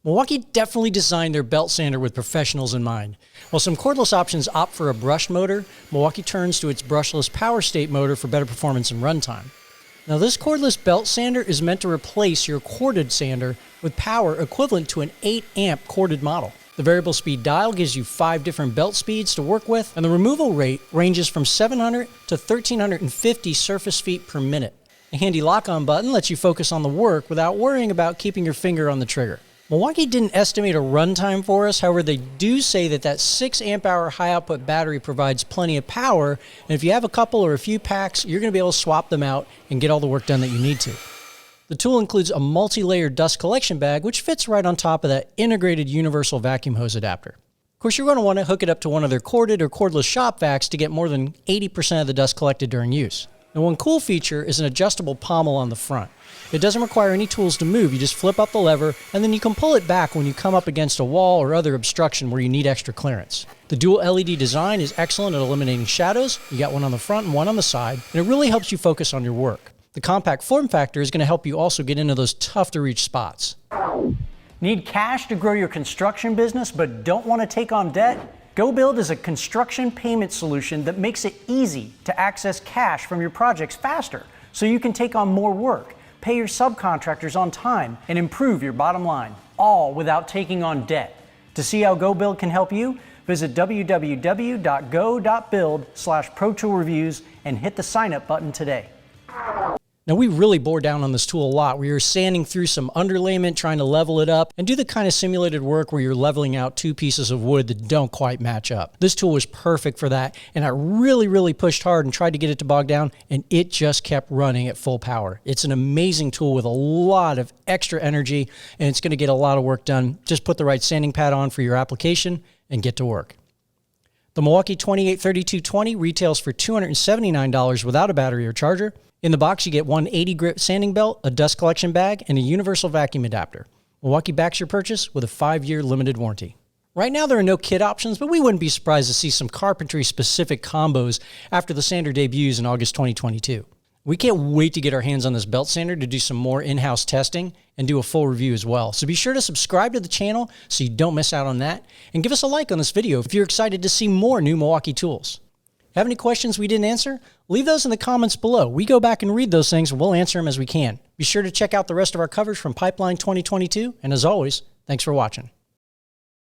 Milwaukee definitely designed their belt sander with professionals in mind. While some cordless options opt for a brushed motor, Milwaukee turns to its brushless power state motor for better performance and runtime. Now this cordless belt sander is meant to replace your corded sander with power equivalent to an 8 amp corded model. The variable speed dial gives you 5 different belt speeds to work with, and the removal rate ranges from 700 to 1350 surface feet per minute. A handy lock-on button lets you focus on the work without worrying about keeping your finger on the trigger. Milwaukee didn't estimate a runtime for us, however they do say that 6 amp hour high output battery provides plenty of power, and if you have a couple or a few packs, you're going to be able to swap them out and get all the work done that you need to. The tool includes a multi-layered dust collection bag which fits right on top of that integrated universal vacuum hose adapter. Of course, you're going to want to hook it up to one of their corded or cordless shop vacs to get more than 80% of the dust collected during use. Now, one cool feature is an adjustable pommel on the front. It doesn't require any tools to move. You just flip up the lever and then you can pull it back when you come up against a wall or other obstruction where you need extra clearance. The dual LED design is excellent at eliminating shadows. You got one on the front and one on the side, and it really helps you focus on your work. The compact form factor is going to help you also get into those tough to reach spots. Need cash to grow your construction business but don't want to take on debt? GoBuild is a construction payment solution that makes it easy to access cash from your projects faster so you can take on more work, pay your subcontractors on time, and improve your bottom line, all without taking on debt. To see how GoBuild can help you, visit www.go.build/ProToolReviews and hit the sign up button today. Now we really bore down on this tool a lot. We were sanding through some underlayment, trying to level it up, and do the kind of simulated work where you're leveling out 2 pieces of wood that don't quite match up. This tool was perfect for that, and I really pushed hard and tried to get it to bog down, and it just kept running at full power. It's an amazing tool with a lot of extra energy, and it's going to get a lot of work done. Just put the right sanding pad on for your application and get to work. The Milwaukee 283220 retails for $279 without a battery or charger. In the box, you get one 80 grit sanding belt, a dust collection bag, and a universal vacuum adapter. Milwaukee backs your purchase with a 5-year limited warranty. Right now, there are no kit options, but we wouldn't be surprised to see some carpentry-specific combos after the sander debuts in August 2022. We can't wait to get our hands on this belt sander to do some more in-house testing and do a full review as well. So be sure to subscribe to the channel so you don't miss out on that, and give us a like on this video if you're excited to see more new Milwaukee tools. Have any questions we didn't answer? Leave those in the comments below. We go back and read those things and we'll answer them as we can. Be sure to check out the rest of our coverage from Pipeline 2022. And as always, thanks for watching.